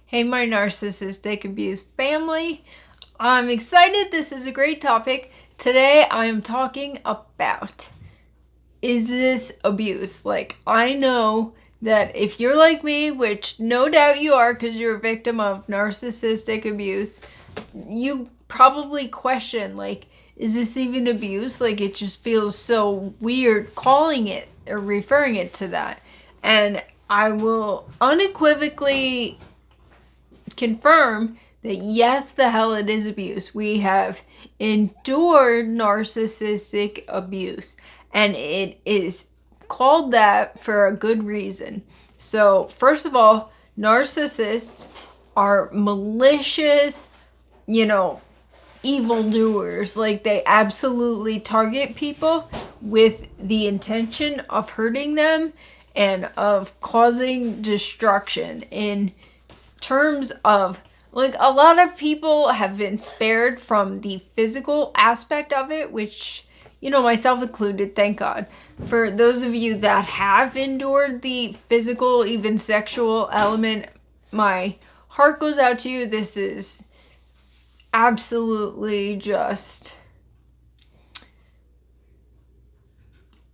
Hey, my narcissistic abuse family. I'm excited. This is a great topic. Today I am talking about, is this abuse? Like, I know that if you're like me, which no doubt you are because you're a victim of narcissistic abuse, you probably question, like, is this even abuse? Like, it just feels so weird calling it or referring it to that. And I will unequivocally confirm that yes, the hell it is abuse. We have endured narcissistic abuse, and it is called that for a good reason. So, first of all, narcissists are malicious, evildoers. Like, they absolutely target people with the intention of hurting them and of causing destruction in terms of, like, a lot of people have been spared from the physical aspect of it, which, myself included, thank God. For those of you that have endured the physical, even sexual element, my heart goes out to you. This is absolutely just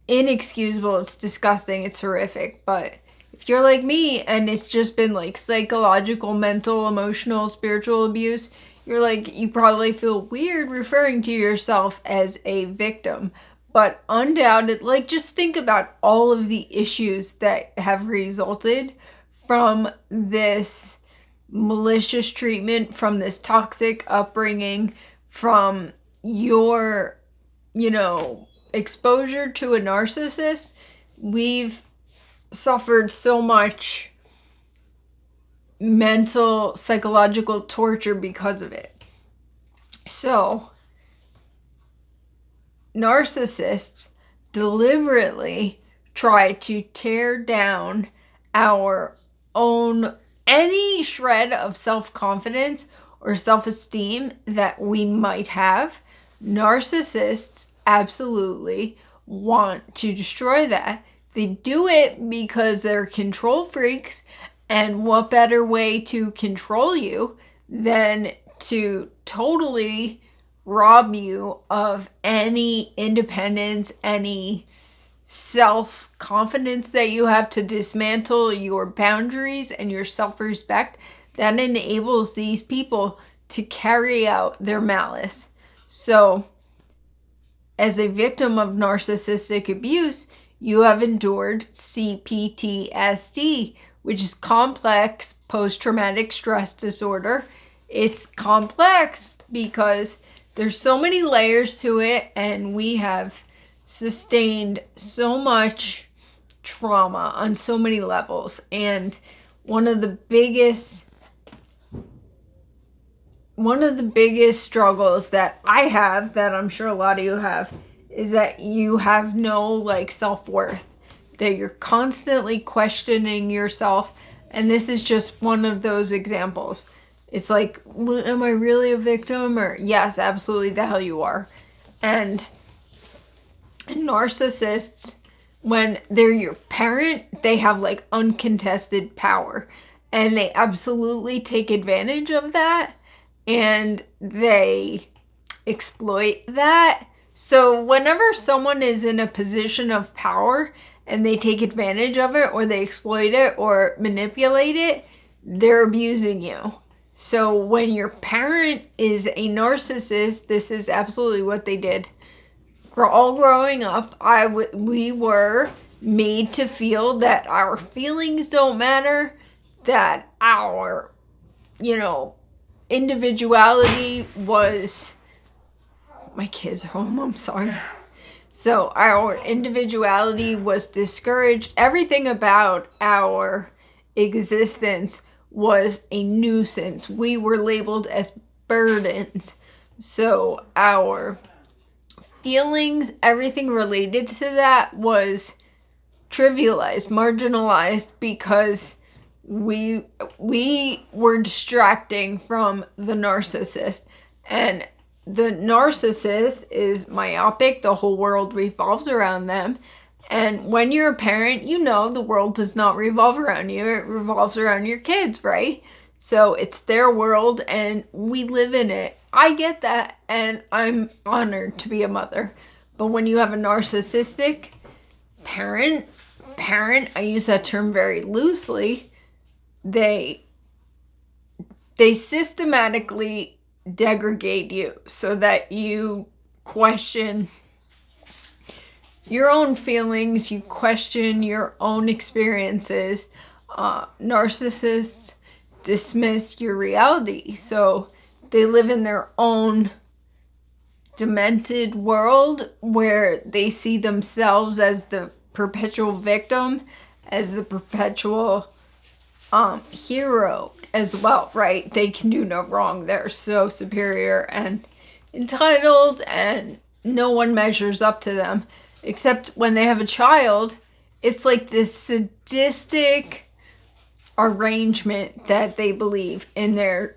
inexcusable. It's disgusting. It's horrific. But if you're like me and it's just been like psychological, mental, emotional, spiritual abuse, you're like, you probably feel weird referring to yourself as a victim. But undoubted, like, just think about all of the issues that have resulted from this malicious treatment, from this toxic upbringing, from your, exposure to a narcissist. We've suffered so much mental, psychological torture because of it. So, narcissists deliberately try to tear down our own, any shred of self-confidence or self-esteem that we might have. Narcissists absolutely want to destroy that. They do it because they're control freaks, and what better way to control you than to totally rob you of any independence, any self-confidence that you have, to dismantle your boundaries and your self-respect that enables these people to carry out their malice. So, as a victim of narcissistic abuse, you have endured CPTSD, which is complex post-traumatic stress disorder. It's complex because there's so many layers to it, and we have sustained so much trauma on so many levels. And one of the biggest struggles that I have, that I'm sure a lot of you have, is that you have no self-worth, that you're constantly questioning yourself. And this is just one of those examples. It's like, am I really a victim? Or yes, absolutely, the hell you are. And narcissists, when they're your parent, they have uncontested power, and they absolutely take advantage of that, and they exploit that. So whenever someone is in a position of power and they take advantage of it, or they exploit it or manipulate it, they're abusing you. So when your parent is a narcissist, this is absolutely what they did. All growing up, we were made to feel that our feelings don't matter, that our, individuality was... My kids are home, I'm sorry. So our individuality was discouraged. Everything about our existence was a nuisance. We were labeled as burdens. So our feelings, everything related to that was trivialized, marginalized, because we were distracting from the narcissist. And the narcissist is myopic. The whole world revolves around them. And when you're a parent, the world does not revolve around you. It revolves around your kids, right? So it's their world and we live in it. I get that, and I'm honored to be a mother. But when you have a narcissistic parent, I use that term very loosely, they systematically degrade you so that you question your own feelings, you question your own experiences. Narcissists dismiss your reality, so they live in their own demented world where they see themselves as the perpetual victim, as the perpetual hero as well, right? They can do no wrong. They're so superior and entitled, and no one measures up to them. Except when they have a child, it's like this sadistic arrangement that they believe in their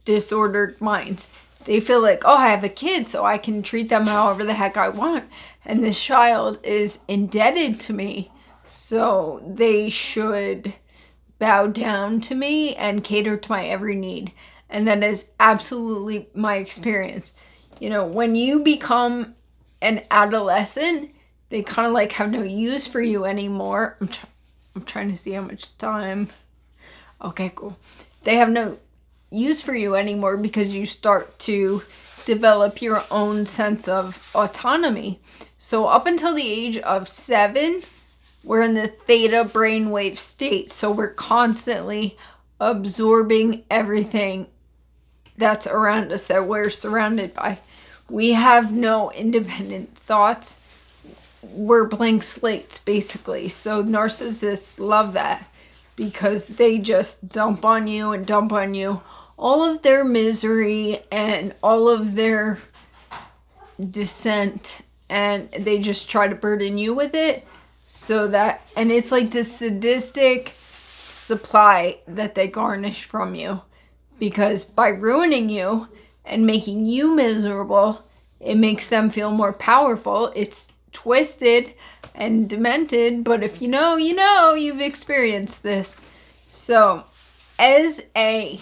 disordered minds. They feel like, oh, I have a kid, so I can treat them however the heck I want. And this child is indebted to me, so they should bow down to me and cater to my every need. And that is absolutely my experience. You know, when you become an adolescent, they kind of like have no use for you anymore. I'm trying to see how much time. Okay, cool. They have no use for you anymore because you start to develop your own sense of autonomy. So up until the age of 7, we're in the Theta brainwave state. So we're constantly absorbing everything that's around us, that we're surrounded by. We have no independent thoughts. We're blank slates, basically. So narcissists love that because they just dump on you and dump on you all of their misery and all of their dissent, and they just try to burden you with it. So that, and it's like this sadistic supply that they garnish from you, because by ruining you and making you miserable, it makes them feel more powerful. It's twisted and demented, but if you know, you've experienced this. So as a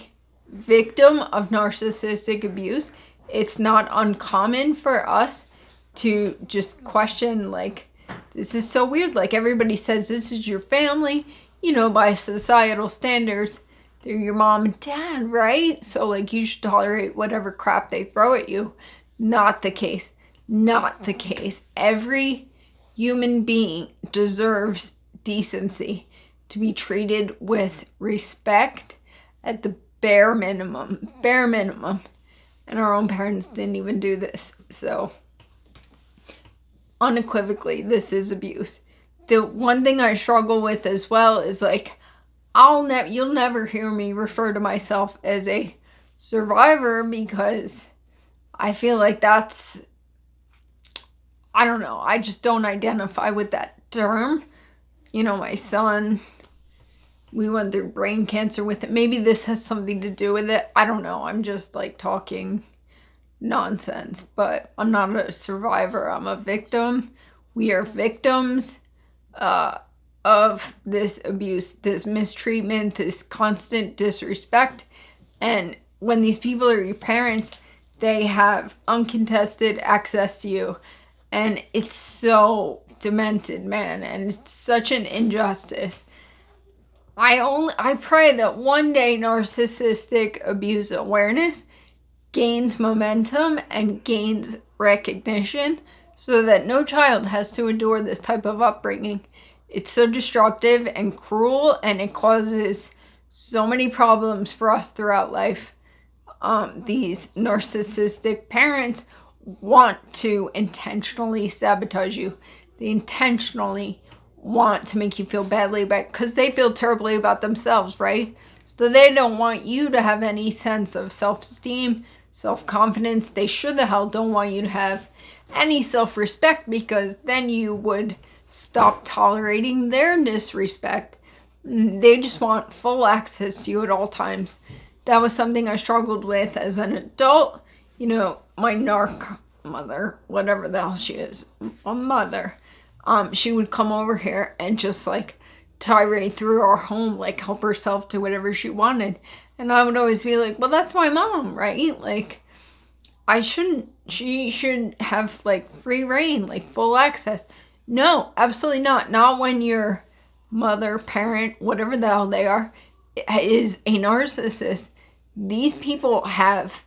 victim of narcissistic abuse, it's not uncommon for us to just question, like, this is so weird. Like, everybody says this is your family, by societal standards. They're your mom and dad, right? So, like, you should tolerate whatever crap they throw at you. Not the case. Not the case. Every human being deserves decency, to be treated with respect at the bare minimum. And our own parents didn't even do this. So unequivocally, this is abuse. The one thing I struggle with as well is, like, you'll never hear me refer to myself as a survivor, because I feel like that's, I don't know, I just don't identify with that term. My son, we went through brain cancer with it. Maybe this has something to do with it. I don't know. I'm just like talking nonsense, but I'm not a survivor. I'm a victim. We are victims of this abuse, this mistreatment, this constant disrespect. And when these people are your parents, they have uncontested access to you. And it's so demented, man. And it's such an injustice. I pray that one day narcissistic abuse awareness gains momentum and gains recognition, so that no child has to endure this type of upbringing. It's so destructive and cruel, and it causes so many problems for us throughout life. These narcissistic parents want to intentionally sabotage you. They intentionally want to make you feel badly about, because they feel terribly about themselves, right? So they don't want you to have any sense of self-esteem, self-confidence. They sure the hell don't want you to have any self-respect, because then you would stop tolerating their disrespect. They just want full access to you at all times. That was something I struggled with as an adult. My narc mother, whatever the hell she is, a mother, she would come over here and just like tirade through our home, like help herself to whatever she wanted. And I would always be like, well, that's my mom, right? Like, she should have like free reign, like full access. No, absolutely not. Not when your mother, parent, whatever the hell they are, is a narcissist. These people have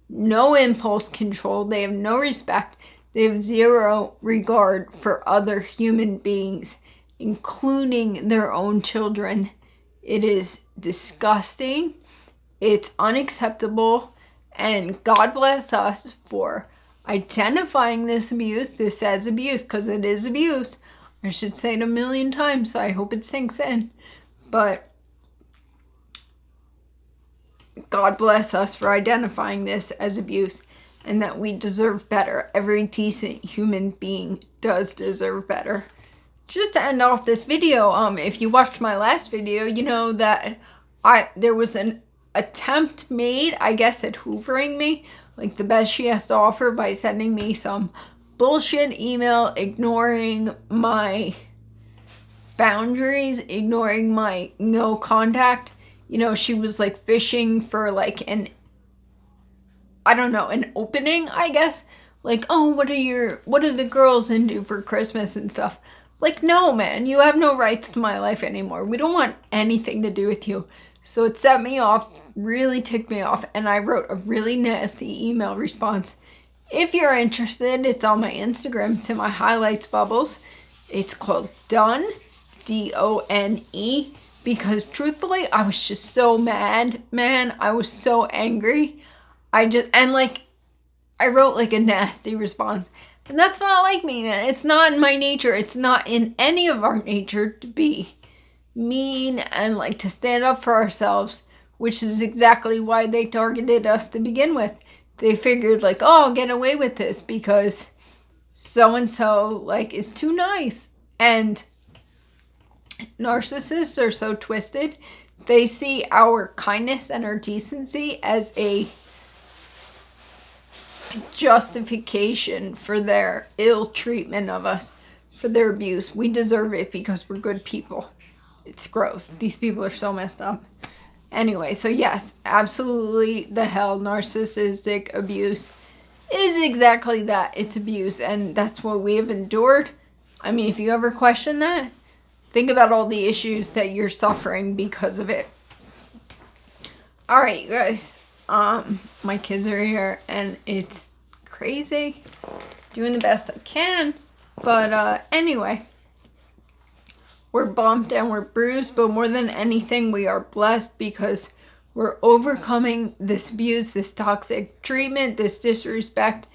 no impulse control. They have no respect. They have zero regard for other human beings, including their own children. It is disgusting. It's unacceptable. And God bless us for identifying this as abuse, because it is abuse. I should say it a million times, so I hope it sinks in. But God bless us for identifying this as abuse, and that we deserve better. Every decent human being does deserve better. Just to end off this video, if you watched my last video, you know that there was an attempt made, I guess, at hoovering me, like the best she has to offer, by sending me some bullshit email, ignoring my boundaries, ignoring my no contact. You know, she was like fishing for like an opening, I guess. Like, oh, what are the girls into for Christmas and stuff? Like, no, man, you have no rights to my life anymore. We don't want anything to do with you. So it set me off, really ticked me off, and I wrote a really nasty email response. If you're interested, it's on my Instagram. It's in my highlights bubbles. It's called Done, D-O-N-E, because truthfully, I was just so mad, man. I was so angry. I wrote like a nasty response. And that's not like me, man. It's not in my nature. It's not in any of our nature to be mean and like to stand up for ourselves, which is exactly why they targeted us to begin with. They figured like, oh, I'll get away with this because so-and-so like is too nice. And narcissists are so twisted. They see our kindness and our decency as a justification for their ill treatment of us, for their abuse. We deserve it because we're good people. It's gross. These people are so messed up. Anyway, so yes, absolutely the hell, narcissistic abuse is exactly that. It's abuse, and that's what we have endured. I mean, if you ever question that, think about all the issues that you're suffering because of it. All right, guys. My kids are here, and it's crazy. Doing the best I can. But anyway, we're bumped and we're bruised, but more than anything, we are blessed because we're overcoming this abuse, this toxic treatment, this disrespect,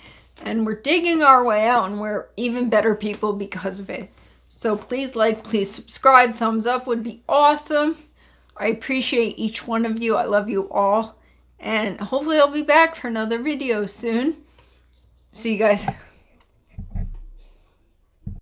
and we're digging our way out, and we're even better people because of it. So please like, please subscribe, thumbs up would be awesome. I appreciate each one of you. I love you all. And hopefully I'll be back for another video soon. See you guys.